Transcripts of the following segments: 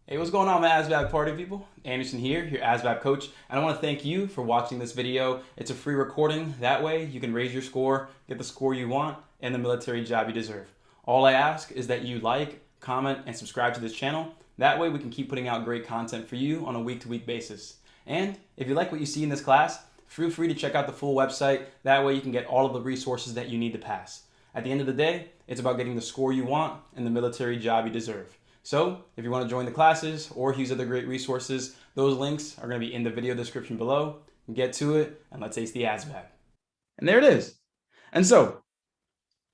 Hey, what's going on, my ASVAB party people? Anderson here, your ASVAB coach, and I want to thank you for watching this video. It's a free recording. That way you can raise your score, get the score you want, and the military job you deserve. All I ask is that you like, comment, and subscribe to this channel. That way we can keep putting out great content for you on a week-to-week basis. And if you like what you see in this class, feel free to check out the full website. That way you can get all of the resources that you need to pass. At the end of the day, it's about getting the score you want and the military job you deserve. So if you want to join the classes or use other great resources, those links are going to be in the video description below. Get to it and let's ace the ASVAB. And there it is. And so,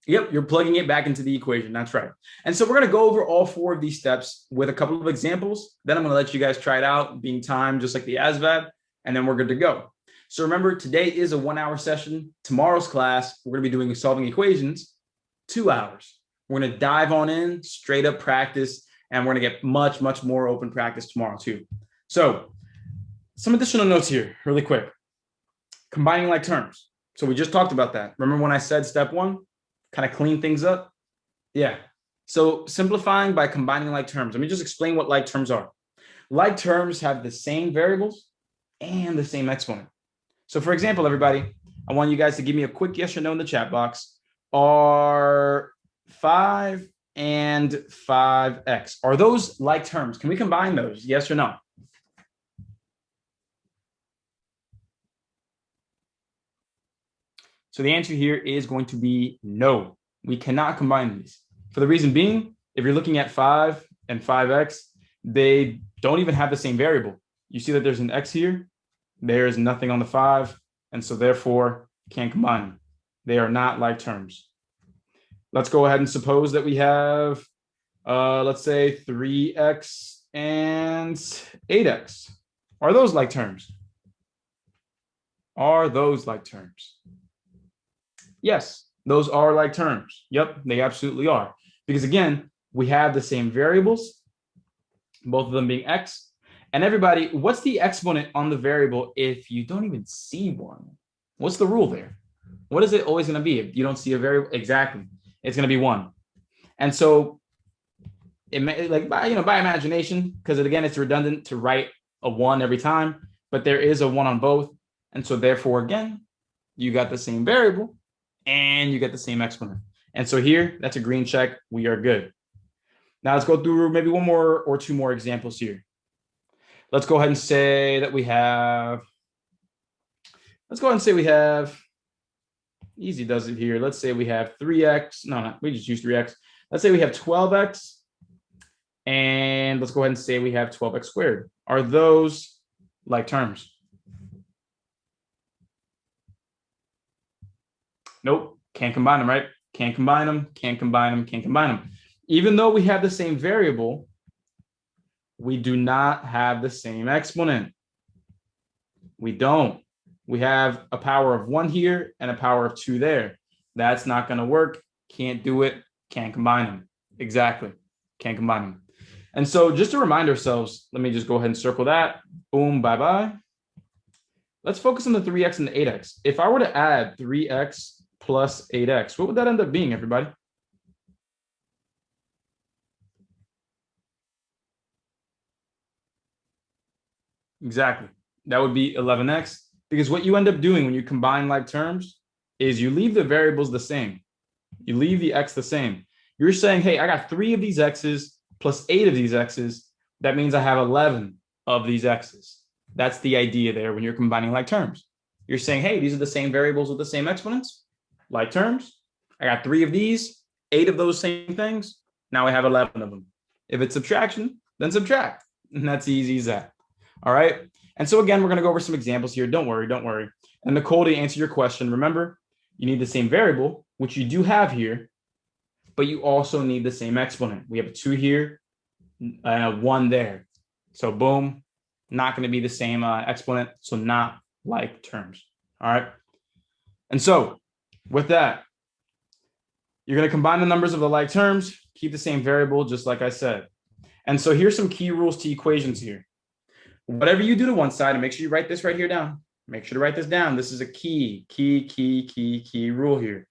yep, you're plugging it back into the equation. That's right. And so we're going to go over all four of these steps with a couple of examples. Then I'm going to let you guys try it out, being timed just like the ASVAB, and then we're good to go. So remember, today is a 1 hour session. Tomorrow's class, we're going to be doing solving equations, 2 hours. We're going to dive on in, straight up practice. And we're going to get much, much more open practice tomorrow too. So some additional notes here really quick. Combining like terms. So we just talked about that. Remember when I said step one, kind of clean things up? Yeah. So simplifying by combining like terms. Let me just explain what like terms are. Like terms have the same variables and the same exponent. So for example, everybody, I want you guys to give me a quick yes or no in the chat box. Are 5 and 5x. Are those like terms? Can we combine those? Yes or no? So the answer here is going to be no. We cannot combine these. For the reason being, if you're looking at 5 and 5x, they don't even have the same variable. You see that there's an x here. There's nothing on the 5. And so therefore, can't combine them. They are not like terms. Let's go ahead and suppose that we have, let's say 3x and 8x. Are those like terms? Are those like terms? Yes, those are like terms. Yep, they absolutely are. Because again, we have the same variables, both of them being x. And everybody, what's the exponent on the variable if you don't even see one? What's the rule there? What is it always going to be if you don't see a variable? Exactly. It's going to be 1. And so it may, like by imagination, because again, it's redundant to write a 1 every time, but there is a 1 on both. And so therefore, again, you got the same variable and you get the same exponent. And so here, that's a green check. We are good. Now let's go through maybe one more or two more examples here. Let's go ahead and say that we have, easy does it here. Let's say we have 3x. No, we just use 3x. Let's say we have 12x. And let's go ahead and say we have 12x squared. Are those like terms? Nope. Can't combine them, right? Can't combine them, can't combine them, can't combine them. Even though we have the same variable, we do not have the same exponent. We don't. We have a power of 1 here and a power of 2 there. That's not going to work. Can't do it. Can't combine them. Exactly. Can't combine them. And so just to remind ourselves, let me just go ahead and circle that. Boom, bye-bye. Let's focus on the 3x and the 8x. If I were to add 3x plus 8x, what would that end up being, everybody? Exactly. That would be 11x. Because what you end up doing when you combine like terms is you leave the variables the same. You leave the x the same. You're saying, hey, I got 3 of these x's plus 8 of these x's. That means I have 11 of these x's. That's the idea there when you're combining like terms. You're saying, hey, these are the same variables with the same exponents, like terms. I got 3 of these, 8 of those same things. Now I have 11 of them. If it's subtraction, then subtract. And that's easy as that. All right. And so again, we're going to go over some examples here. Don't worry, don't worry. And Nicole, to answer your question, remember, you need the same variable, which you do have here, but you also need the same exponent. We have a 2 here and a 1 there. So boom, not going to be the same exponent. So not like terms. All right. And so with that, you're going to combine the numbers of the like terms, keep the same variable, just like I said. And so here's some key rules to equations here. Whatever you do to one side, and make sure you write this right here down. Make sure to write this down. This is a key rule here.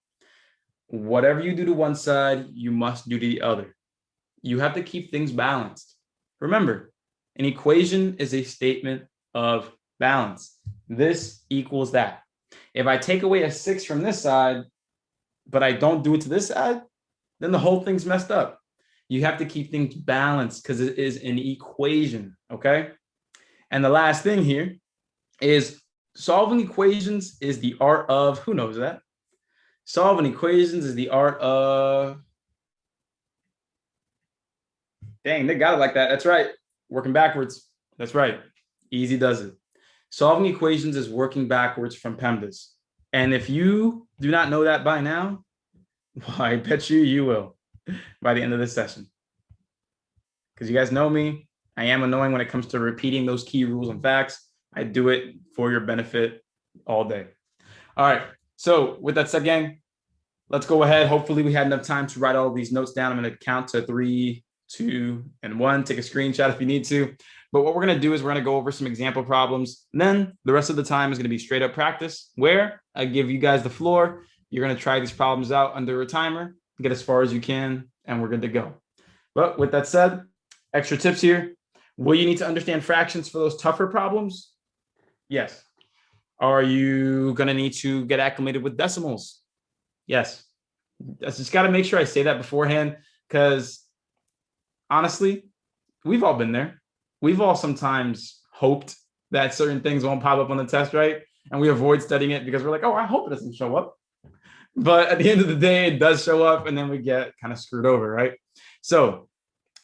Whatever you do to one side, you must do to the other. You have to keep things balanced, Remember, an equation is a statement of balance. This equals that. If I take away a 6 from this side, but I don't do it to this side, then the whole thing's messed up. You have to keep things balanced because it is an equation, okay? And the last thing here is solving equations is the art of, who knows that? Solving equations is the art of, dang, they got it like that. That's right. Working backwards. That's right. Easy does it. Solving equations is working backwards from PEMDAS. And if you do not know that by now, well, I bet you will by the end of this session. Because you guys know me, I am annoying when it comes to repeating those key rules and facts. I do it for your benefit all day. All right. So with that said, gang, let's go ahead. Hopefully we had enough time to write all of these notes down. I'm going to count to 3, 2, and 1. Take a screenshot if you need to. But what we're going to do is we're going to go over some example problems. And then the rest of the time is going to be straight up practice where I give you guys the floor. You're going to try these problems out under a timer, get as far as you can, and we're good to go. But with that said, extra tips here. Will you need to understand fractions for those tougher problems? Yes. Are you going to need to get acclimated with decimals? Yes. I just got to make sure I say that beforehand because honestly, we've all been there. We've all sometimes hoped that certain things won't pop up on the test, right? And we avoid studying it because we're like, oh, I hope it doesn't show up. But at the end of the day, it does show up and then we get kind of screwed over, right? So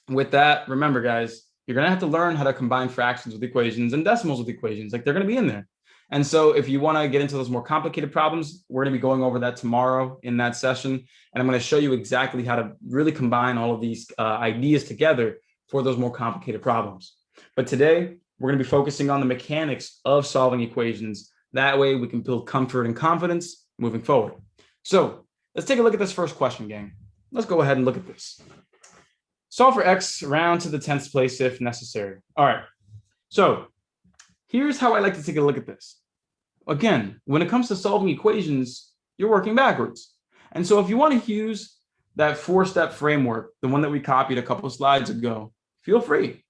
with that, remember, guys, you're going to have to learn how to combine fractions with equations and decimals with equations. Like they're going to be in there. And so if you want to get into those more complicated problems, we're going to be going over that tomorrow in that session. And I'm going to show you exactly how to really combine all of these ideas together for those more complicated problems. But today, we're going to be focusing on the mechanics of solving equations. That way we can build comfort and confidence moving forward. So let's take a look at this first question, gang. Let's go ahead and look at this. Solve for x round to the 10th place if necessary. All right. So here's how I like to take a look at this. Again, when it comes to solving equations, you're working backwards. And so if you want to use that 4-step framework, the one that we copied a couple of slides ago, feel free.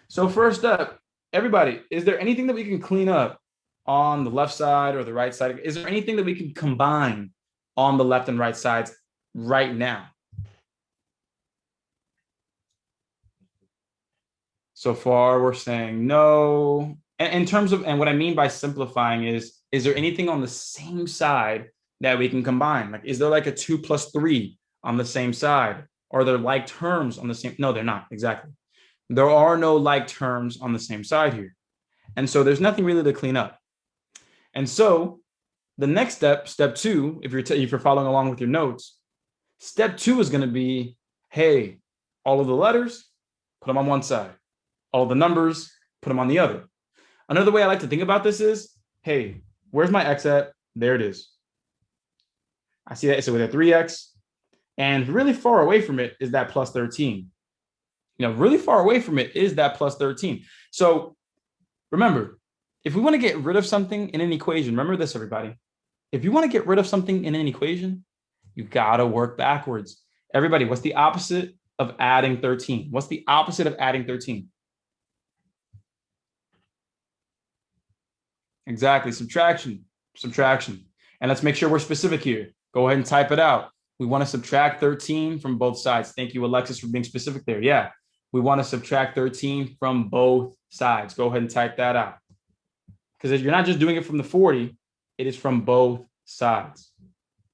So first up, everybody, is there anything that we can clean up on the left side or the right side? Is there anything that we can combine on the left and right sides right now? So far, we're saying no. And in terms of, and what I mean by simplifying is there anything on the same side that we can combine? Like, is there like a 2 plus 3 on the same side? Are there like terms on the same? No, they're not. Exactly. There are no like terms on the same side here. And so there's nothing really to clean up. And so the next step, step 2, if you're following along with your notes, step 2 is going to be, hey, all of the letters, put them on one side. All of the numbers, put them on the other. Another way I like to think about this is, hey, where's my x at? There it is. I see that it's with a 3x. And really far away from it is that plus 13. You know, really far away from it is that plus 13. So remember, if we want to get rid of something in an equation, remember this, everybody. If you want to get rid of something in an equation, you got to work backwards. Everybody, what's the opposite of adding 13? What's the opposite of adding 13? Exactly, subtraction. And let's make sure we're specific here. Go ahead and type it out. We want to subtract 13 from both sides. Thank you, Alexis, for being specific there. Yeah, we want to subtract 13 from both sides. Go ahead and type that out. Because if you're not just doing it from the 40, it is from both sides.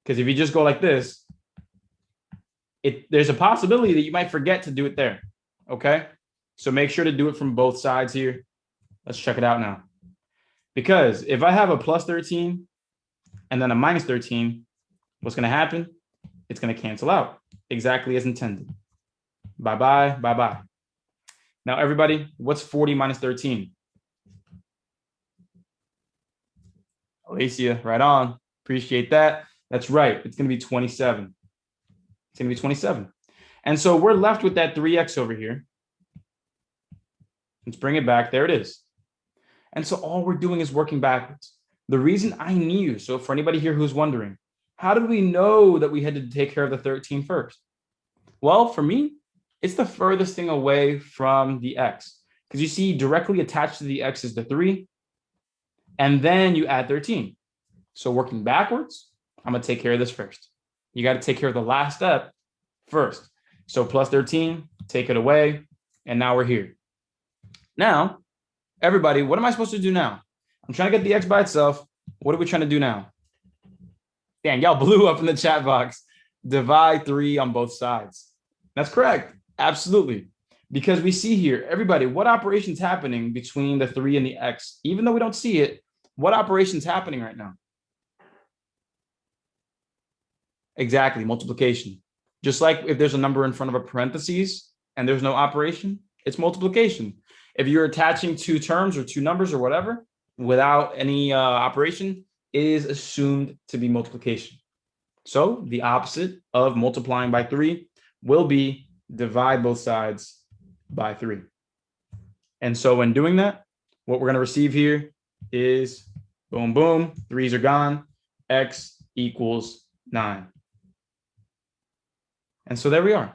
Because if you just go like this, there's a possibility that you might forget to do it there. Okay? So make sure to do it from both sides here. Let's check it out now. Because if I have a plus 13 and then a minus 13, what's going to happen? It's going to cancel out exactly as intended. Bye-bye, bye-bye. Now, everybody, what's 40 minus 13? Alicia, right on. Appreciate that. That's right. It's going to be 27. It's going to be 27. And so we're left with that 3x over here. Let's bring it back. There it is. And so all we're doing is working backwards. The reason I knew, so for anybody here who's wondering, how did we know that we had to take care of the 13 first? Well, for me, It's the furthest thing away from the x. Because you see directly attached to the x is the 3, and then you add 13. So working backwards, I'm going to take care of this first. You got to take care of the last step first. So plus 13, take it away, and now we're here. Now, everybody, what am I supposed to do now? I'm trying to get the x by itself. What are we trying to do now? Dang, y'all blew up in the chat box. Divide 3 on both sides. That's correct. Absolutely. Because we see here, everybody, what operation's happening between the 3 and the x? Even though we don't see it, what operation's happening right now? Exactly, multiplication. Just like if there's a number in front of a parentheses and there's no operation, it's multiplication. If you're attaching two terms or two numbers or whatever without any operation, it is assumed to be multiplication. So the opposite of multiplying by 3 will be divide both sides by 3. And so when doing that, what we're going to receive here is boom, boom, 3's are gone, x equals 9. And so there we are.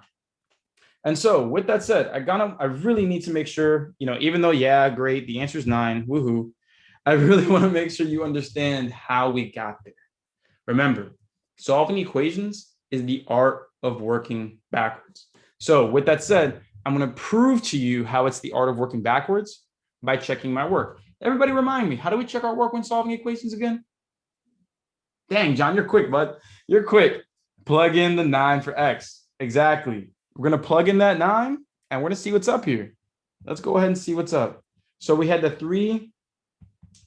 And so with that said, I really need to make sure, even though, yeah, great, the answer is 9, woohoo, I really want to make sure you understand how we got there. Remember, solving equations is the art of working backwards. So with that said, I'm going to prove to you how it's the art of working backwards by checking my work. Everybody remind me, how do we check our work when solving equations again? Dang, John, you're quick, bud. You're quick. Plug in the 9 for x. Exactly. We're going to plug in that 9, and we're going to see what's up here. Let's go ahead and see what's up. So we had the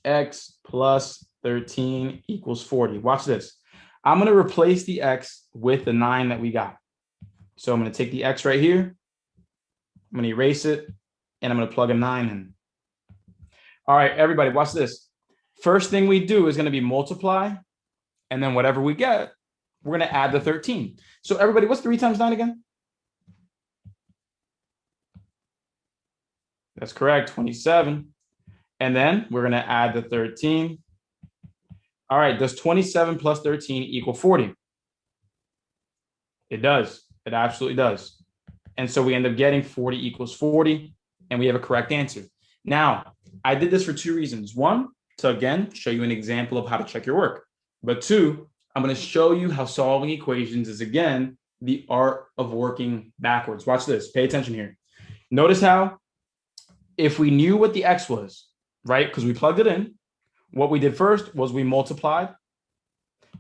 3x plus 13 equals 40. Watch this. I'm going to replace the x with the 9 that we got. So I'm going to take the x right here. I'm going to erase it, and I'm going to plug a 9 in. All right, everybody, watch this. First thing we do is going to be multiply, and then whatever we get, we're going to add the 13. So everybody, what's 3 times 9 again? That's correct, 27. And then we're going to add the 13. All right, does 27 plus 13 equal 40? It does. It absolutely does. And so we end up getting 40 equals 40, and we have a correct answer. Now, I did this for 2 reasons. 1, to again, show you an example of how to check your work. But 2, I'm going to show you how solving equations is, again, the art of working backwards. Watch this. Pay attention here. Notice how if we knew what the x was, right, because we plugged it in, what we did first was we multiplied,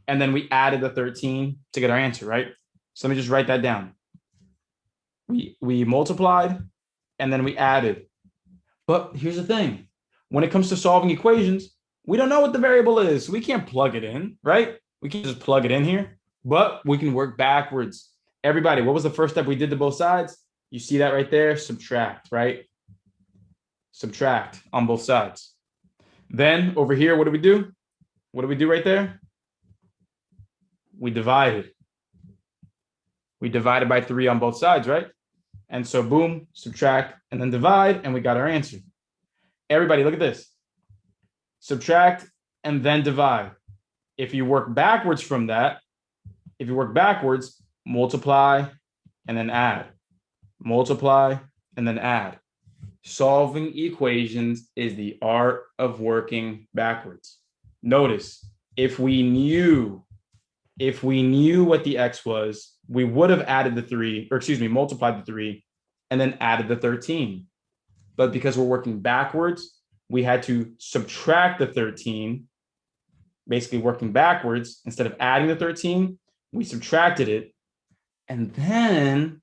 and then we added the 13 to get our answer, right? So let me just write that down. We multiplied, and then we added. But here's the thing. When it comes to solving equations, we don't know what the variable is. So we can't plug it in, right? We can just plug it in here, but we can work backwards. Everybody, what was the first step we did to both sides? You see that right there? Subtract, right? Subtract on both sides. Then over here, what do we do? What do we do right there? We divided. We divided by 3 on both sides, right? And so boom, subtract, and then divide, and we got our answer. Everybody, look at this. Subtract and then divide. If you work backwards from that, multiply and then add. Multiply and then add. Solving equations is the art of working backwards. Notice, if we knew what the x was, we would have added the 3, or excuse me, multiplied the 3 and then added the 13. But because we're working backwards, we had to subtract the 13, basically working backwards. Instead of adding the 13, we subtracted it. And then,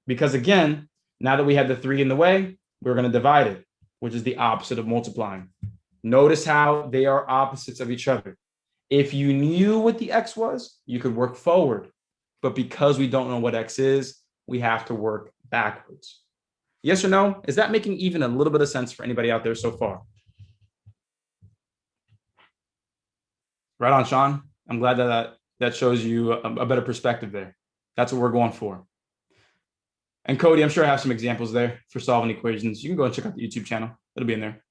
because again, now that we had the 3 in the way, we're going to divide it, which is the opposite of multiplying. Notice how they are opposites of each other. If you knew what the x was, you could work forward. But because we don't know what x is, we have to work backwards. Yes or no? Is that making even a little bit of sense for anybody out there so far? Right on, Sean. I'm glad that shows you a better perspective there. That's what we're going for. And Cody, I'm sure I have some examples there for solving equations. You can go and check out the YouTube channel. It'll be in there.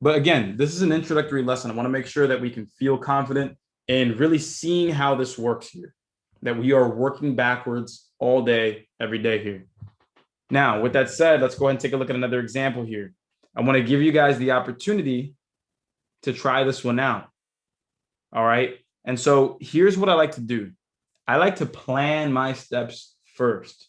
But again, this is an introductory lesson. I want to make sure that we can feel confident in really seeing how this works here, that we are working backwards all day, every day here. Now, with that said, let's go ahead and take a look at another example here. I want to give you guys the opportunity to try this one out. All right. And so here's what I like to do. I like to plan my steps first.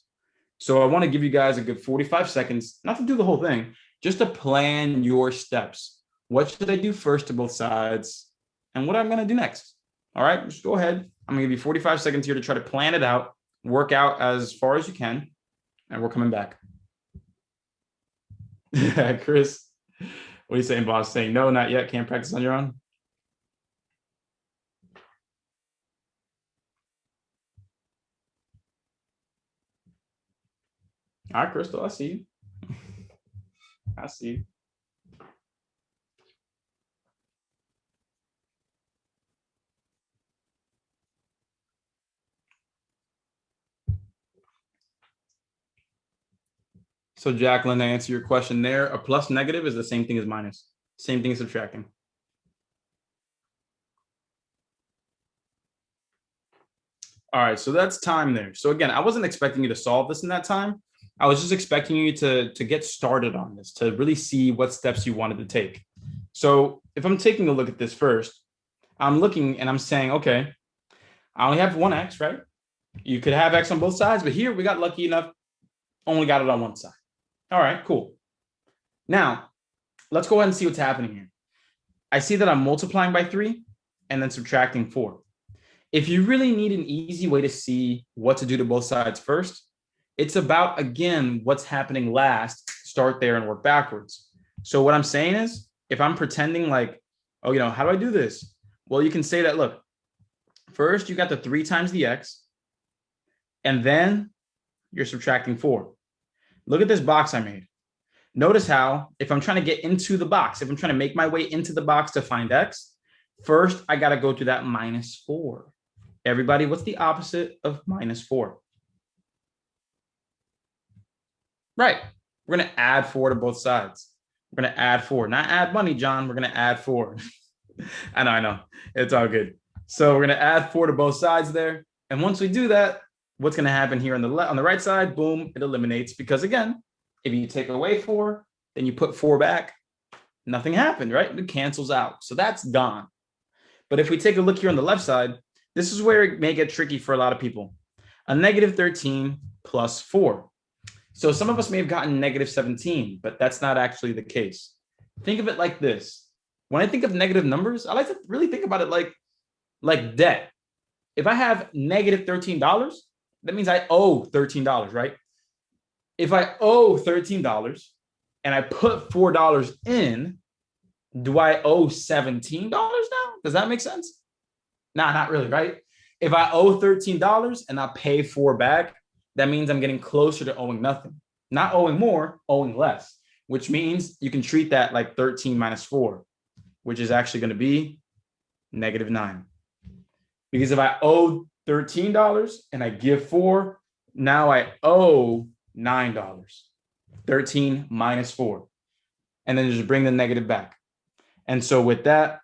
So I want to give you guys a good 45 seconds, not to do the whole thing, just to plan your steps. What should I do first to both sides and what I'm going to do next? All right, just go ahead. I'm going to give you 45 seconds here to try to plan it out, work out as far as you can, and we're coming back. Chris, what are you saying, boss? Saying no, not yet. Can't practice on your own. All right, Crystal, I see you. I see you. So Jacqueline, to answer your question there, a plus negative is the same thing as minus. Same thing as subtracting. All right, so that's time there. So again, I wasn't expecting you to solve this in that time. I was just expecting you to get started on this, to really see what steps you wanted to take. So if I'm taking a look at this first, I'm looking and I'm saying, okay, I only have one X, right? You could have X on both sides, but here we got lucky enough, only got it on one side. All right, cool. Now, let's go ahead and see what's happening here. I see that I'm multiplying by 3 and then subtracting 4. If you really need an easy way to see what to do to both sides first, it's about, again, what's happening last, start there and work backwards. So what I'm saying is, if I'm pretending like, oh, how do I do this? Well, you can say that, look, first you got the 3 times the X, and then you're subtracting 4. Look at this box I made. Notice how, if I'm trying to get into the box, if I'm trying to make my way into the box to find X, first I got to go to that -4. Everybody, what's the opposite of -4? Right. We're going to add 4 to both sides. We're going to add 4. Not add money, John. We're going to add 4. I know. It's all good. So we're going to add 4 to both sides there. And once we do that, what's going to happen here on the right side? Boom, it eliminates. Because again, if you take away 4, then you put 4 back, nothing happened, right? It cancels out. So that's gone. But if we take a look here on the left side, this is where it may get tricky for a lot of people. A -13 plus 4. So some of us may have gotten -17, but that's not actually the case. Think of it like this. When I think of negative numbers, I like to really think about it like debt. If I have -$13, that means I owe $13, right? If I owe $13 and I put $4 in, do I owe $17 now? Does that make sense? Nah, not really, right? If I owe $13 and I pay 4 back, that means I'm getting closer to owing nothing. Not owing more, owing less, which means you can treat that like 13 minus 4, which is actually going to be -9. Because if I owe $13 and I give 4, now I owe $9. 13 minus 4. And then just bring the negative back. And so with that,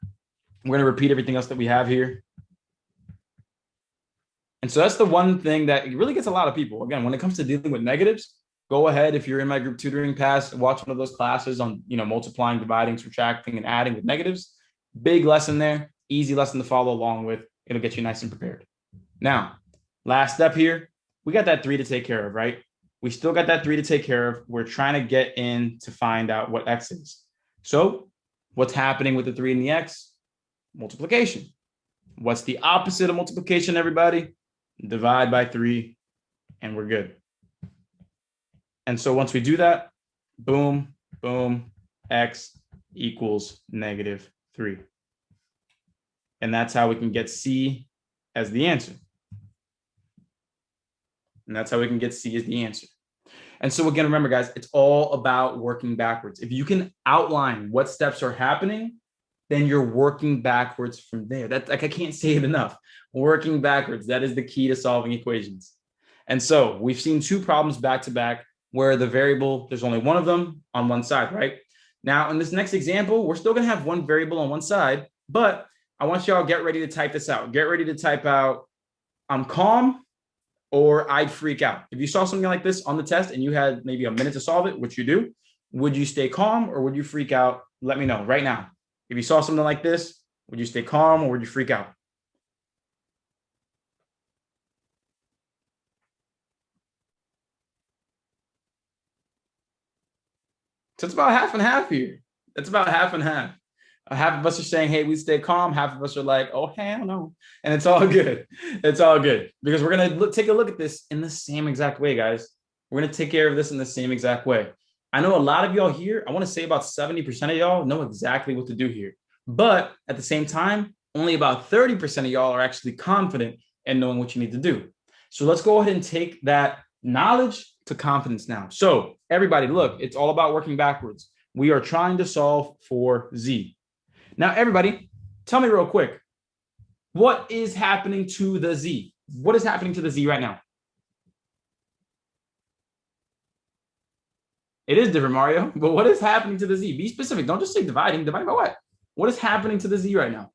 we're going to repeat everything else that we have here. And so that's the one thing that really gets a lot of people. Again, when it comes to dealing with negatives, go ahead. If you're in my group tutoring pass, watch one of those classes on, multiplying, dividing, subtracting, and adding with negatives. Big lesson there. Easy lesson to follow along with. It'll get you nice and prepared. Now, last step here, we got that 3 to take care of, right? We still got that 3 to take care of. We're trying to get in to find out what X is. So what's happening with the 3 and the X? Multiplication. What's the opposite of multiplication, everybody? Divide by 3, and we're good. And so once we do that, boom, boom, X equals -3. And that's how we can get C as the answer. And that's how we can get C as the answer. And so again, remember, guys, it's all about working backwards. If you can outline what steps are happening, then you're working backwards from there. That's like, I can't say it enough. Working backwards, that is the key to solving equations. And so we've seen 2 problems back to back where the variable, there's only one of them on one side, right? Now, in this next example, we're still going to have one variable on one side, but I want y'all get ready to type this out. Get ready to type out, I'm calm, or I'd freak out. If you saw something like this on the test and you had maybe a minute to solve it, which you do, would you stay calm or would you freak out? Let me know right now. If you saw something like this, would you stay calm or would you freak out? So it's about half and half here. It's about half and half. Half of us are saying, hey, we stay calm. Half of us are like, oh, hell no. And it's all good. It's all good because we're going to take a look at this in the same exact way, guys. We're going to take care of this in the same exact way. I know a lot of y'all here, I want to say about 70% of y'all know exactly what to do here. But at the same time, only about 30% of y'all are actually confident in knowing what you need to do. So let's go ahead and take that knowledge to confidence now. So everybody, look, it's all about working backwards. We are trying to solve for Z. Now, everybody, tell me real quick, what is happening to the Z? What is happening to the Z right now? It is different, Mario, but what is happening to the Z? Be specific. Don't just say dividing. Dividing by what? What is happening to the Z right now?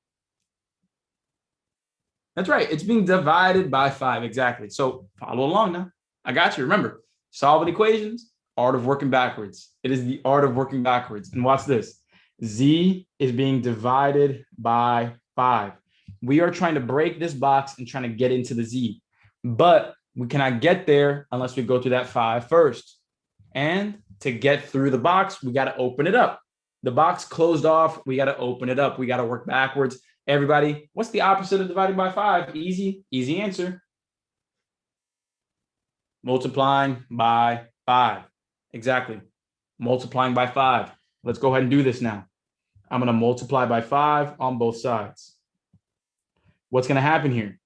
That's right. It's being divided by 5. Exactly. So follow along now. I got you. Remember, solving equations, art of working backwards. It is the art of working backwards. And watch this. Z is being divided by 5. We are trying to break this box and trying to get into the Z, but we cannot get there unless we go through that 5 first. And to get through the box, we got to open it up. The box closed off. We got to open it up. We got to work backwards. Everybody, what's the opposite of dividing by 5? Easy answer. Multiplying by 5. Exactly. Multiplying by 5. Let's go ahead and do this now. I'm going to multiply by 5 on both sides. What's going to happen here?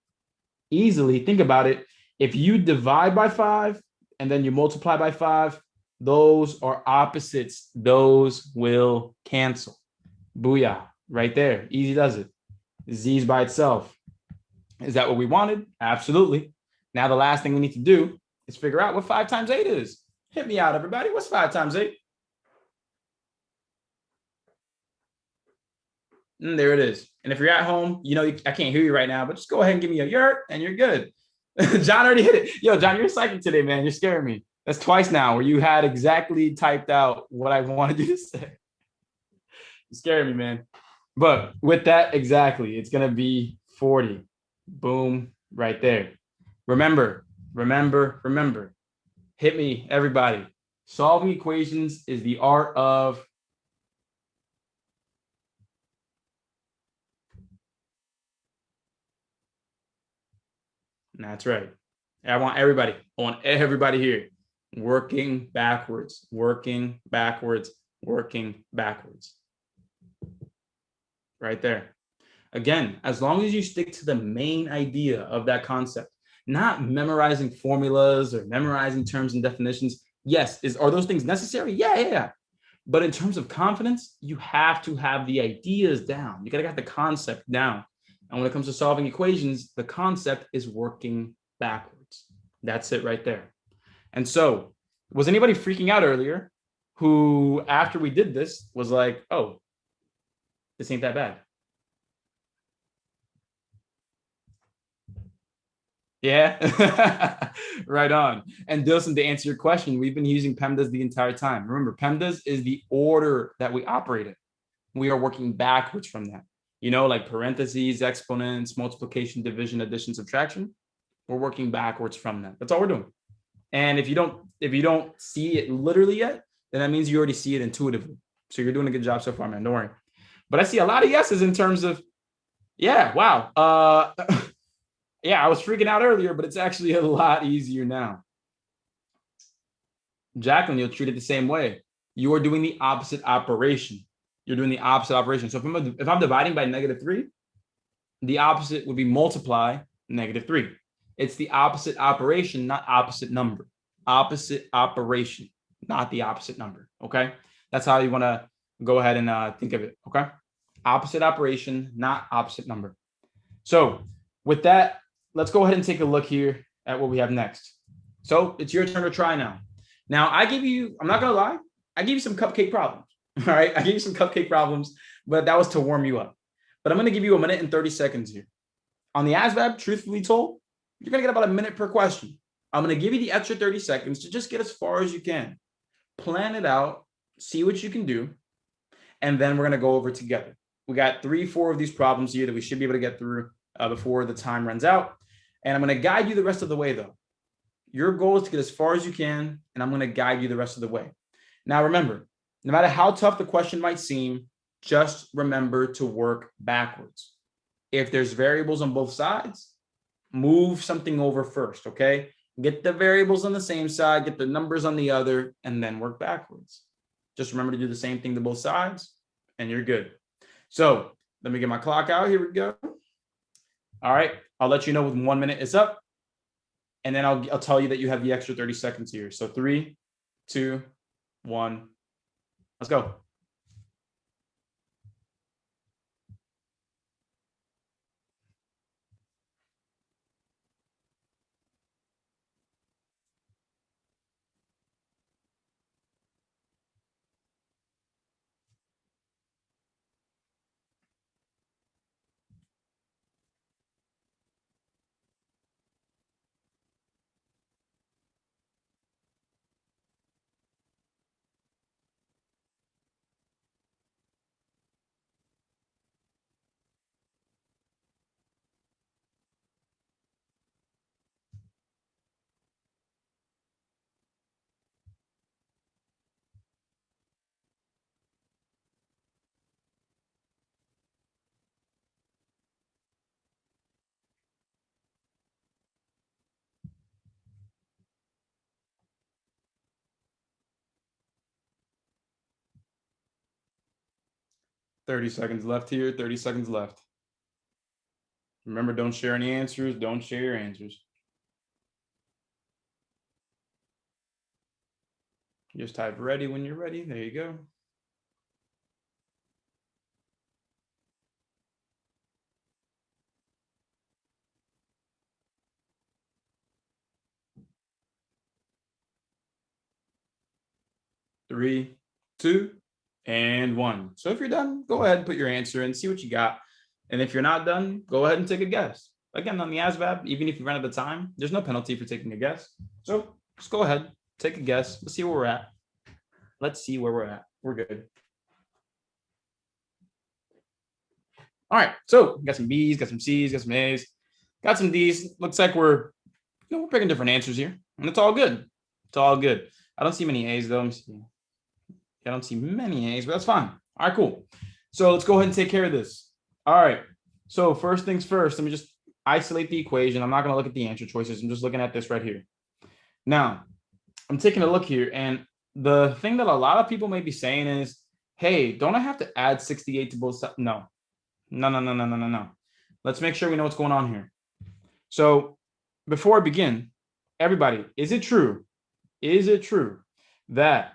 Easily, think about it. If you divide by 5 and then you multiply by 5, those are opposites. Those will cancel. Booyah. Right there. Easy does it. Z is by itself. Is that what we wanted? Absolutely. Now the last thing we need to do is figure out what 5 times 8 is. Hit me out, everybody. What's 5 times 8? And there it is. And if you're at home, you know, I can't hear you right now, but just go ahead and give me a yurt and you're good. John already hit it. Yo, John, you're psychic today, man. You're scaring me. That's twice now where you had exactly typed out what I wanted you to say. You're scaring me, man. But with that, exactly, it's going to be 40. Boom, right there. Remember. Hit me, everybody. Solving equations is the art of that's right. I want everybody here working backwards. Right there. Again, as long as you stick to the main idea of that concept, not memorizing formulas or memorizing terms and definitions. Yes, are those things necessary? Yeah. But in terms of confidence, you have to have the ideas down. You got to get the concept down. And when it comes to solving equations, the concept is working backwards. That's it right there. And so, was anybody freaking out earlier who, after we did this, was like, oh, this ain't that bad? Yeah, right on. And Dilson, to answer your question, we've been using PEMDAS the entire time. Remember, PEMDAS is the order that we operate in. We are working backwards from that. You know, like parentheses, exponents, multiplication, division, addition, subtraction. We're working backwards from that. That's all we're doing. And if you don't see it literally yet, then that means you already see it intuitively. So you're doing a good job so far, man. Don't worry. But I see a lot of yeses in terms of, yeah, wow. Yeah, I was freaking out earlier, but it's actually a lot easier now. Jacqueline, you'll treat it the same way. You are doing the opposite operation. You're doing the opposite operation. So if I'm dividing by -3, the opposite would be multiply -3. It's the opposite operation, not opposite number. Opposite operation, not the opposite number. Okay, that's how you want to go ahead and think of it. Okay, opposite operation, not opposite number. So with that, let's go ahead and take a look here at what we have next. So it's your turn to try now. Now I'm not gonna lie, I gave you some cupcake problems. All right, I gave you some cupcake problems, but that was to warm you up. But I'm gonna give you 1 minute and 30 seconds here. On the ASVAB, truthfully told, you're gonna get about 1 minute per question. I'm going to give you the extra 30 seconds to just get as far as you can. Plan it out, see what you can do, and then we're going to go over together. We got 3, 4 of these problems here that we should be able to get through before the time runs out. And I'm going to guide you the rest of the way, though. Your goal is to get as far as you can, and I'm going to guide you the rest of the way. Now, remember, no matter how tough the question might seem, just remember to work backwards. If there's variables on both sides, move something over first, okay? Get the variables on the same side, get the numbers on the other, and then work backwards. Just remember to do the same thing to both sides, and you're good. So let me get my clock out. Here we go. All right, I'll let you know when 1 minute is up, and then I'll tell you that you have the extra 30 seconds here. So 3, 2, 1, let's go. Thirty seconds left here, 30 seconds left. Remember, don't share any answers. Don't share your answers. Just type ready when you're ready. There you go. Three, 2, and 1. So if you're done, go ahead and put your answer in, see what you got. And if you're not done, go ahead and take a guess. Again, on the ASVAB, even if you run out of time, there's no penalty for taking a guess. So just go ahead, take a guess. Let's see where we're at. Let's see where we're at. We're good. All right, so got some B's, got some C's, got some A's, got some D's. Looks like we're picking different answers here, and it's all good. It's all good. I don't see many A's though. Let me see. I don't see many A's, but that's fine. All right, cool. So let's go ahead and take care of this. All right. So first things first, let me just isolate the equation. I'm not going to look at the answer choices. I'm just looking at this right here. Now, I'm taking a look here, and the thing that a lot of people may be saying is, hey, don't I have to add 68 to both sides? No. Let's make sure we know what's going on here. So before I begin, everybody, is it true? Is it true that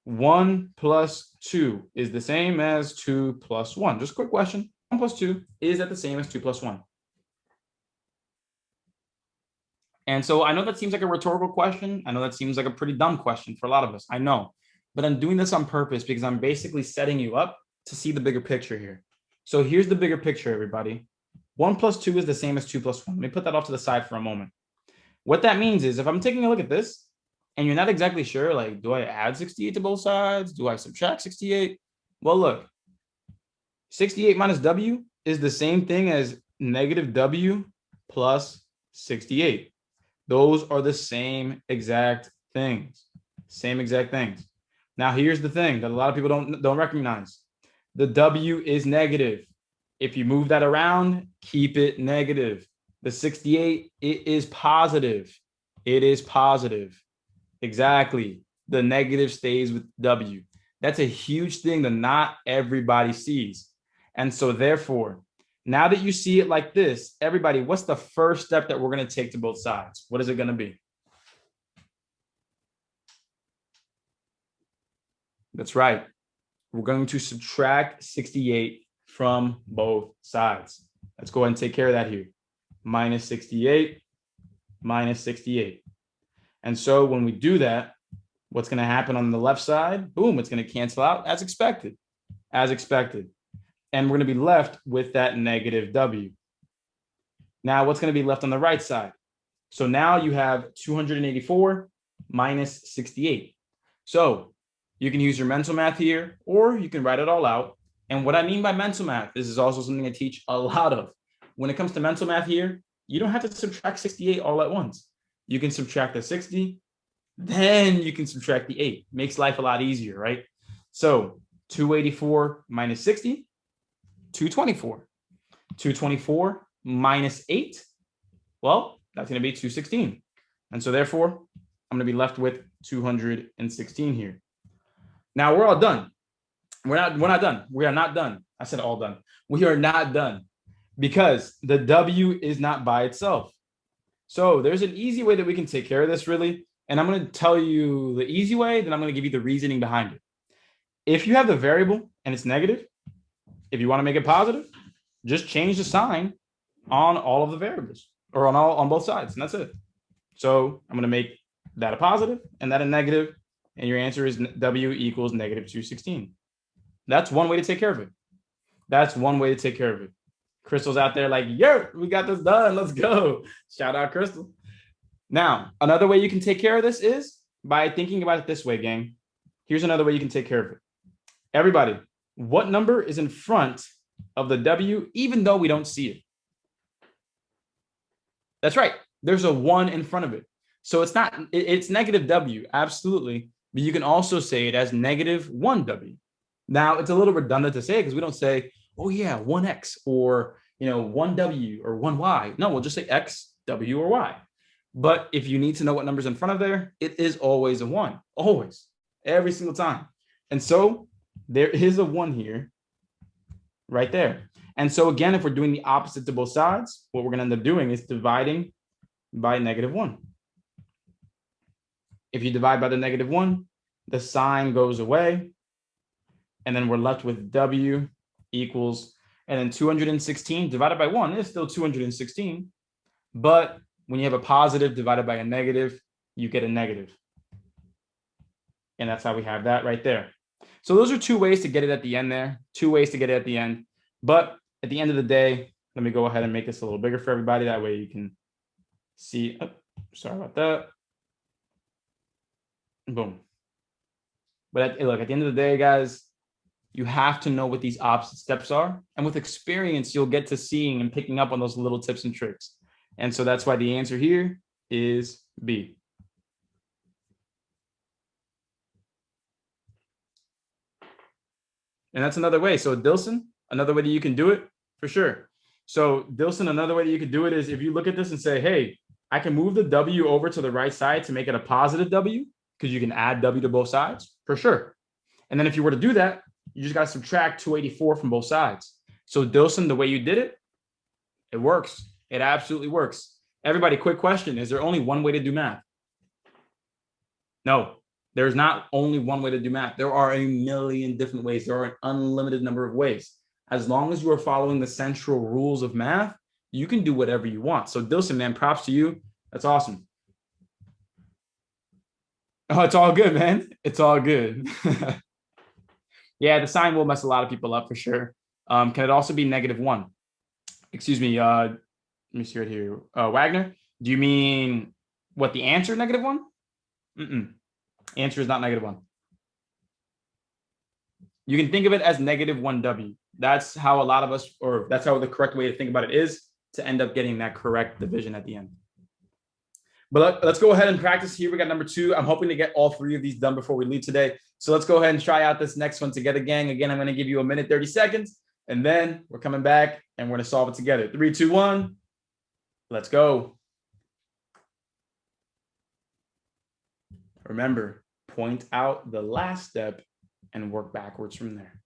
1 plus 2 is the same as 2 plus 1? Just a quick question. 1 plus 2, is that the same as 2 plus 1? And so I know that seems like a rhetorical question. I know that seems like a pretty dumb question for a lot of us. I know. But I'm doing this on purpose because I'm basically setting you up to see the bigger picture here. So here's the bigger picture, everybody. 1 plus 2 is the same as 2 plus 1. Let me put that off to the side for a moment. What that means is if I'm taking a look at this, and you're not exactly sure, like, do I add 68 to both sides? Do I subtract 68? Well, look, 68 minus W is the same thing as negative W plus 68. Those are the same exact things. Same exact things. Now, here's the thing that a lot of people don't recognize. The W is negative. If you move that around, keep it negative. The 68, it is positive. It is positive. Exactly. The negative stays with W. That's a huge thing that not everybody sees. And so therefore, now that you see it like this, everybody, what's the first step that we're going to take to both sides? What is it going to be? That's right. We're going to subtract 68 from both sides. Let's go ahead and take care of that here. Minus 68, minus 68. And so when we do that, what's going to happen on the left side? Boom, it's going to cancel out as expected, as expected. And we're going to be left with that negative W. Now, what's going to be left on the right side? So now you have 284 minus 68. So you can use your mental math here, or you can write it all out. And what I mean by mental math, this is also something I teach a lot of. When it comes to mental math here, you don't have to subtract 68 all at once. You can subtract the 60, then you can subtract the 8. Makes life a lot easier, right? So 284 minus 60, 224. 224 minus 8, well, that's going to be 216. And so therefore, I'm going to be left with 216 here. Now we're all done. We're not done. We are not done. I said all done. We are not done because the W is not by itself. So there's an easy way that we can take care of this, really. And I'm going to tell you the easy way, then I'm going to give you the reasoning behind it. If you have the variable and it's negative, if you want to make it positive, just change the sign on all of the variables or on both sides, and that's it. So I'm going to make that a positive and that a negative, and your answer is W equals negative 216. That's one way to take care of it. That's one way to take care of it. Crystal's out there like, yo, we got this done. Let's go. Shout out, Crystal. Now, another way you can take care of this is by thinking about it this way, gang. Here's another way you can take care of it. Everybody, what number is in front of the W, even though we don't see it? That's right. There's a 1 in front of it. So it's negative W, absolutely. But you can also say it as negative 1W. Now, it's a little redundant to say because we don't say, oh, yeah, 1X or 1W or 1Y. No, we'll just say X, W, or Y. But if you need to know what number's in front of there, it is always a 1. Always. Every single time. And so there is a 1 here, right there. And so again, if we're doing the opposite to both sides, what we're going to end up doing is dividing by negative 1. If you divide by the negative 1, the sign goes away. And then we're left with W equals, and then 216 divided by 1 is still 216. But when you have a positive divided by a negative, you get a negative. And that's how we have that right there. So those are two ways to get it at the end there. Two ways to get it at the end. But at the end of the day, let me go ahead and make this a little bigger for everybody. That way you can see. Oh, sorry about that. Boom. But look, at the end of the day, guys, you have to know what these opposite steps are. And with experience, you'll get to seeing and picking up on those little tips and tricks. And so that's why the answer here is B. And that's another way. So Dilson, another way that you can do it, for sure. So Dilson, another way that you could do it is if you look at this and say, hey, I can move the W over to the right side to make it a positive W, because you can add W to both sides, for sure. And then if you were to do that, you just got to subtract 284 from both sides. So Dilson, the way you did it, it works. It absolutely works. Everybody, quick question. Is there only one way to do math? No, there's not only one way to do math. There are a million different ways. There are an unlimited number of ways. As long as you are following the central rules of math, you can do whatever you want. So Dilson, man, props to you. That's awesome. Oh, it's all good, man. It's all good. Yeah, the sign will mess a lot of people up for sure. Can it also be -1? Excuse me. Let me see right here. Wagner, do you mean what the answer -1? Answer is not -1. You can think of it as -1W. That's how a lot of us, or that's how the correct way to think about it is to end up getting that correct division at the end. But let's go ahead and practice here. We got number 2. I'm hoping to get all 3 of these done before we leave today. So let's go ahead and try out this next one together, gang. Again, I'm going to give you a minute, 30 seconds, and then we're coming back and we're going to solve it together. 3, 2, 1. Let's go. Remember, point out the last step and work backwards from there.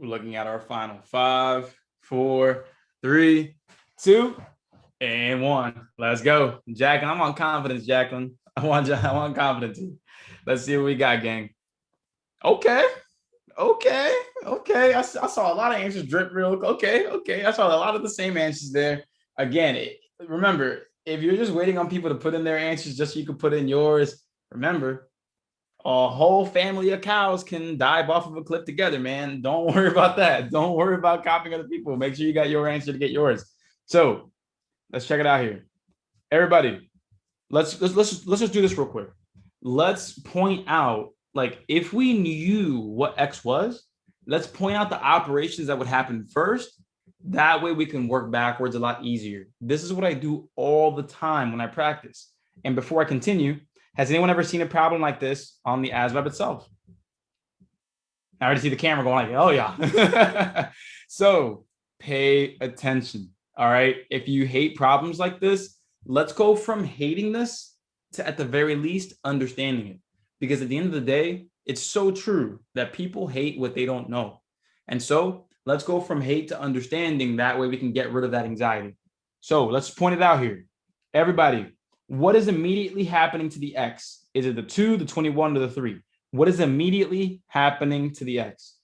We're looking at our final 5, 4, 3, 2, and 1. Let's go. Jacqueline, I'm on confidence, Jacqueline. I want confidence. Let's see what we got, gang. Okay. I saw a lot of answers drip real. Okay. I saw a lot of the same answers there. Again, remember, if you're just waiting on people to put in their answers just so you can put in yours, remember, a whole family of cows can dive off of a cliff together, man. Don't worry about that. Don't worry about copying other people. Make sure you got your answer to get yours. So let's check it out here. Everybody, let's just do this real quick. Let's point out, like, if we knew what X was, let's point out the operations that would happen first. That way we can work backwards a lot easier. This is what I do all the time when I practice. And before I continue, has anyone ever seen a problem like this on the ASVAB itself? I already see the camera going like, oh yeah. So pay attention. All right. If you hate problems like this, let's go from hating this to, at the very least, understanding it. Because at the end of the day, it's so true that people hate what they don't know. And so let's go from hate to understanding. That way we can get rid of that anxiety. So let's point it out here. Everybody, what is immediately happening to the X? Is it the 2, the 21, or the 3? What is immediately happening to the X?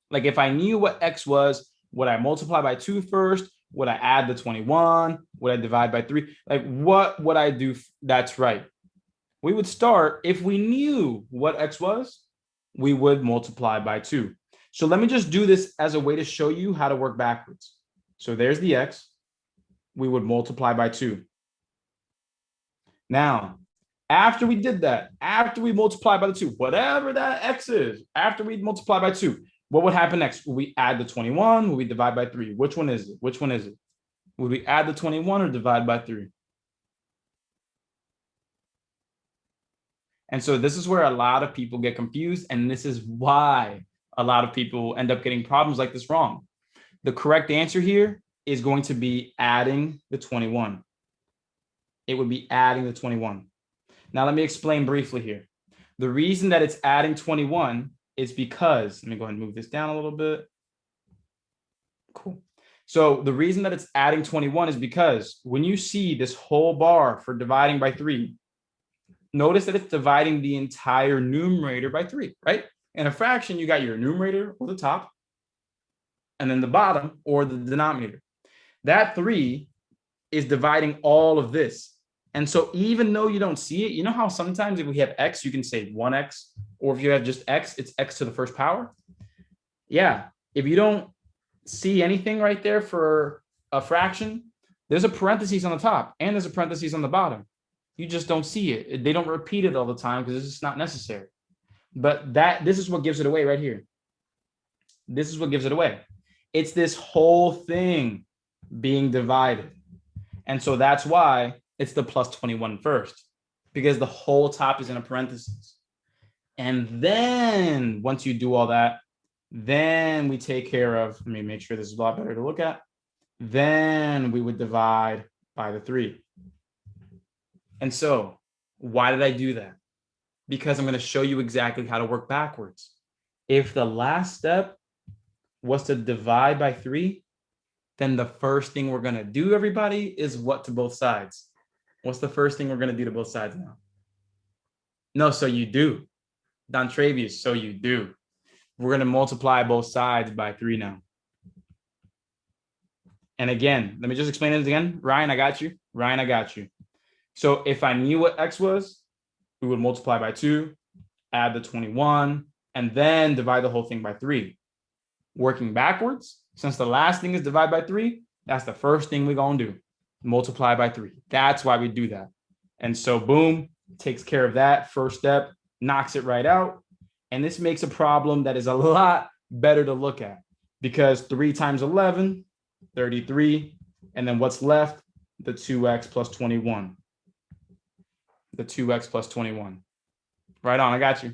Like, if I knew what X was, would I multiply by 2 first? Would I add the 21? Would I divide by 3? Like, what would I do? That's right. We would start, if we knew what X was, we would multiply by 2. So let me just do this as a way to show you how to work backwards. So there's the X. We would multiply by 2. Now, after we did that, after we multiply by the 2, whatever that X is, after we multiply by 2, what would happen next? Will we add the 21? Will we divide by 3? Which one is it? Which one is it? Would we add the 21 or divide by 3? And so this is where a lot of people get confused, and this is why a lot of people end up getting problems like this wrong. The correct answer here is going to be adding the 21. It would be adding the 21. Now, let me explain briefly here. The reason that it's adding 21 is because, let me go ahead and move this down a little bit. Cool. So the reason that it's adding 21 is because when you see this whole bar for dividing by 3, notice that it's dividing the entire numerator by 3, right? In a fraction, you got your numerator or the top, and then the bottom or the denominator. That 3 is dividing all of this. And so even though you don't see it, you know how sometimes if we have X, you can say 1X, or if you have just X, it's X to the first power. Yeah, if you don't see anything right there for a fraction, there's a parentheses on the top and there's a parentheses on the bottom. You just don't see it. They don't repeat it all the time because it's just not necessary. But this is what gives it away right here. This is what gives it away. It's this whole thing being divided. And so that's why it's the plus 21 first, because the whole top is in a parenthesis. And then once you do all that, then we take care of, let me make sure this is a lot better to look at. Then we would divide by the 3. And so why did I do that? Because I'm going to show you exactly how to work backwards. If the last step was to divide by 3, then the first thing we're going to do, everybody, is what to both sides? What's the first thing we're going to do to both sides now? No, so you do. Don Travius, so you do. We're going to multiply both sides by 3 now. And again, let me just explain it again. Ryan, I got you. Ryan, I got you. So if I knew what X was, we would multiply by 2, add the 21, and then divide the whole thing by 3. Working backwards, since the last thing is divide by 3, that's the first thing we're going to do. Multiply by 3. That's why we do that. And so boom, takes care of that first step, knocks it right out. And this makes a problem that is a lot better to look at, because 3 times 11, 33. And then what's left? The 2x plus 21. The 2x plus 21. Right on, I got you.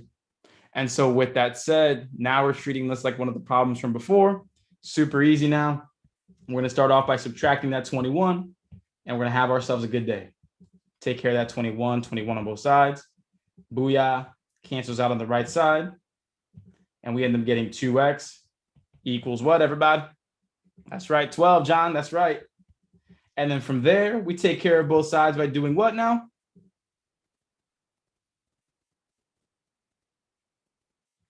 And so with that said, now we're treating this like one of the problems from before. Super easy now. We're going to start off by subtracting that 21, and we're going to have ourselves a good day. Take care of that 21 on both sides. Booyah, cancels out on the right side. And we end up getting 2x equals what, everybody? That's right, 12, John, that's right. And then from there, we take care of both sides by doing what now?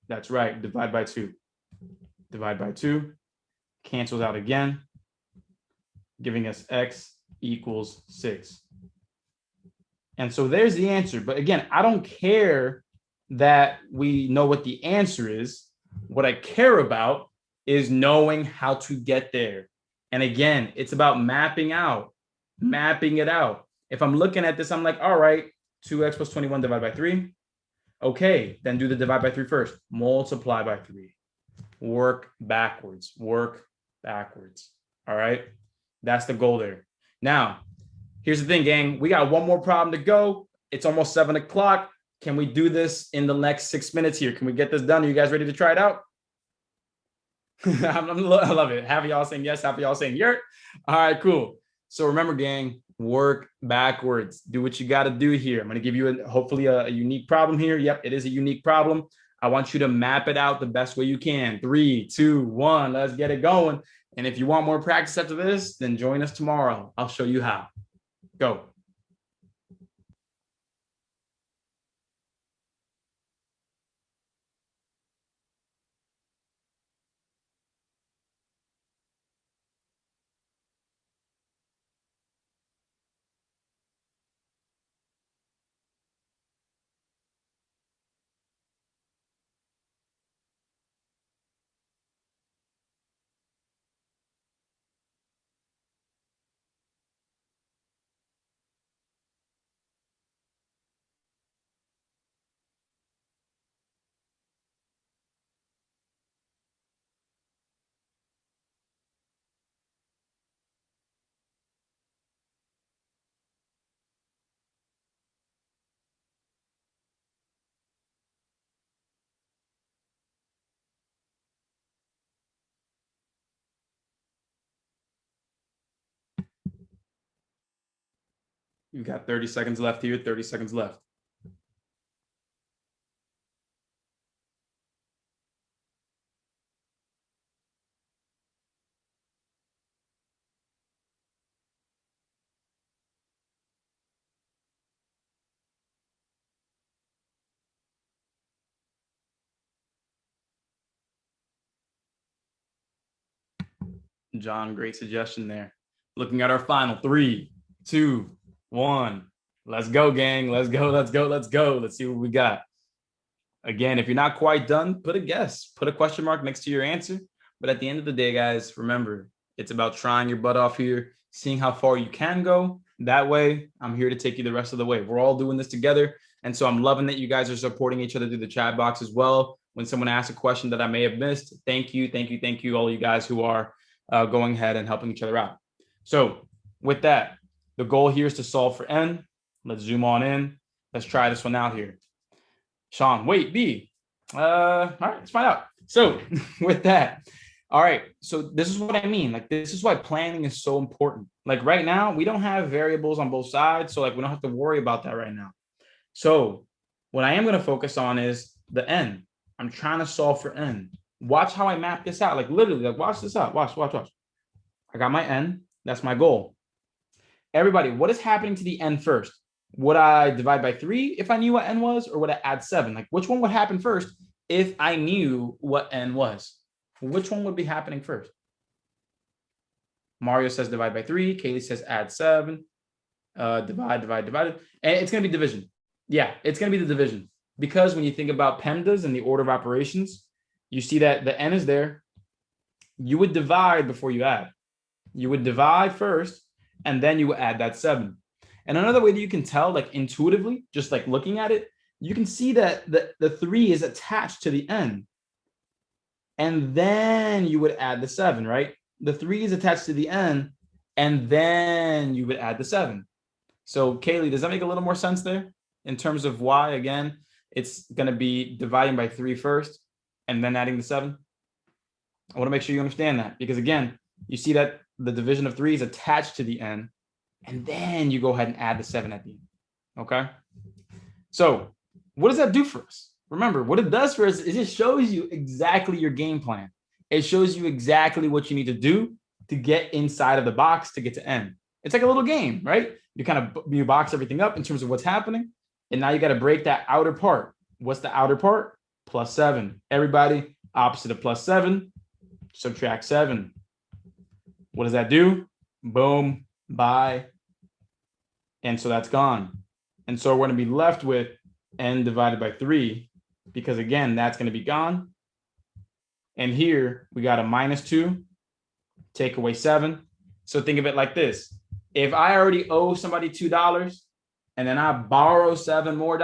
That's right, divide by 2. Divide by 2, cancels out again, giving us x equals 6. And so there's the answer. But again, I don't care that we know what the answer is. What I care about is knowing how to get there. And again, it's about mapping it out. If I'm looking at this, I'm like, all right, 2x plus 21 divided by 3. Okay, then do the divide by 3 first. Multiply by 3. Work backwards. All right, that's the goal there. Now, here's the thing, gang. We got one more problem to go. It's almost 7 o'clock. Can we do this in the next 6 minutes here? Can we get this done? Are you guys ready to try it out? I love it. Half of y'all saying yes, half of y'all saying yurt. All right, cool. So remember, gang, work backwards. Do what you got to do here. I'm going to give you hopefully a unique problem here. Yep, it is a unique problem. I want you to map it out the best way you can. 3, 2, 1. Let's get it going. And if you want more practice after this, then join us tomorrow. I'll show you how. Go. You've got 30 seconds left here, 30 seconds left. John, great suggestion there. Looking at our final 3, 2, 1. Let's go, gang. Let's go. Let's see what we got. Again, if you're not quite done, put a guess, put a question mark next to your answer. But at the end of the day, guys, remember, it's about trying your butt off here, seeing how far you can go. That way, I'm here to take you the rest of the way. We're all doing this together. And so I'm loving that you guys are supporting each other through the chat box as well. When someone asks a question that I may have missed, thank you, all you guys who are going ahead and helping each other out. So with that, the goal here is to solve for n. Let's zoom on in. Let's try this one out here. Sean, wait, B. All right, let's find out. So with that, all right, so this is what I mean. Like, this is why planning is so important. Like right now, we don't have variables on both sides. So like, we don't have to worry about that right now. So what I am going to focus on is the n. I'm trying to solve for n. Watch how I map this out. Like literally, like watch this out. Watch. I got my n. That's my goal. Everybody, what is happening to the n first? Would I divide by 3 if I knew what n was, or would I add 7? Like, which one would happen first if I knew what n was? Which one would be happening first? Mario says divide by 3. Kaylee says add 7. Divide. And it's going to be division. Yeah, it's going to be the division. Because when you think about PEMDAS and the order of operations, you see that the n is there. You would divide before you add. You would divide first, and then you would add that 7. And another way that you can tell, like intuitively, just like looking at it, you can see that the 3 is attached to the n. And then you would add the 7, right? The 3 is attached to the n, and then you would add the 7. So Kaylee, does that make a little more sense there? In terms of why, again, it's going to be dividing by 3 first, and then adding the 7? I want to make sure you understand that, because again, you see that the division of 3 is attached to the n, and then you go ahead and add the 7 at the end. Okay. So what does that do for us? remember, what it does for us is it shows you exactly your game plan. It shows you exactly what you need to do to get inside of the box to get to N. It's like a little game, right? You box everything up in terms of what's happening. And now you got to break that outer part. What's the outer part? +7. Everybody, opposite of +7, subtract 7. What does that do? Boom, bye. And so that's gone. And so we're going to be left with N divided by 3, because again, that's going to be gone. And here we got a -2, take away 7. So think of it like this. If I already owe somebody $2 and then I borrow $7 more,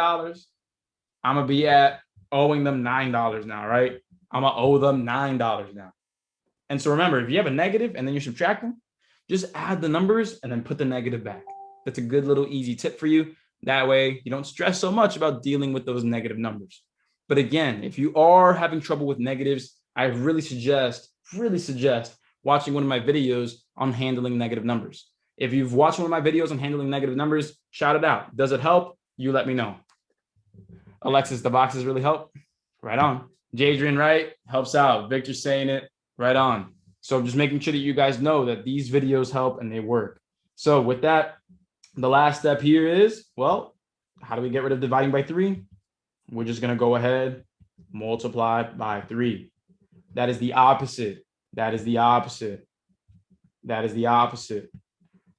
I'm going to be at owing them $9 now, right? I'm going to owe them $9 now. And so remember, if you have a negative and then you're subtracting, just add the numbers and then put the negative back. That's a good little easy tip for you. That way you don't stress so much about dealing with those negative numbers. But again, if you are having trouble with negatives, I really suggest watching one of my videos on handling negative numbers. If you've watched one of my videos on handling negative numbers, shout it out. Does it help? You let me know. Alexis, the boxes really help? Right on. Jadrian, right? Helps out. Victor's saying it. Right on. So just making sure that you guys know that these videos help and they work. So with that, the last step here is, well, how do we get rid of dividing by 3? We're just going to go ahead, multiply by 3. That is the opposite. That is the opposite. That is the opposite.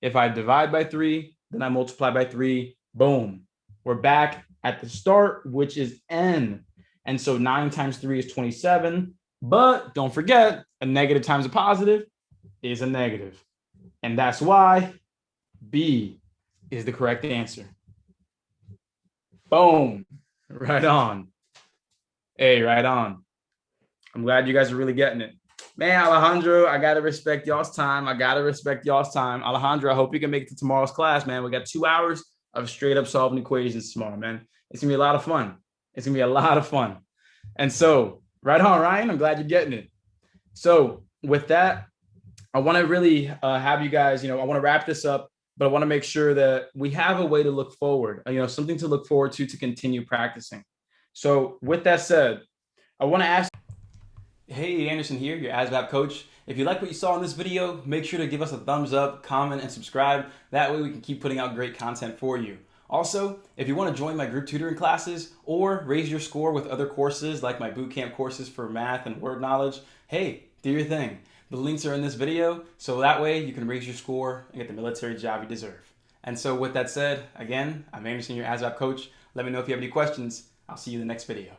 If I divide by 3, then I multiply by 3, boom. We're back at the start, which is N. And so 9 times 3 is 27. But don't forget, a negative times a positive is a negative. And that's why B is the correct answer. Boom. Right on. Hey, right on. I'm glad you guys are really getting it. Man, Alejandro, I got to respect y'all's time. Alejandro, I hope you can make it to tomorrow's class, man. We got 2 hours of straight up solving equations tomorrow, man. It's going to be a lot of fun. And so, right on, Ryan. I'm glad you're getting it. So with that, I want to really have you guys, I want to wrap this up, but I want to make sure that we have a way to look forward, something to look forward to continue practicing. So with that said, I want to ask. Hey, Anderson here, your ASVAB coach. If you like what you saw in this video, make sure to give us a thumbs up, comment, and subscribe. That way we can keep putting out great content for you. Also, if you want to join my group tutoring classes or raise your score with other courses like my bootcamp courses for math and word knowledge, hey, do your thing. The links are in this video, so that way you can raise your score and get the military job you deserve. And so with that said, again, I'm Anderson, your ASVAB coach. Let me know if you have any questions. I'll see you in the next video.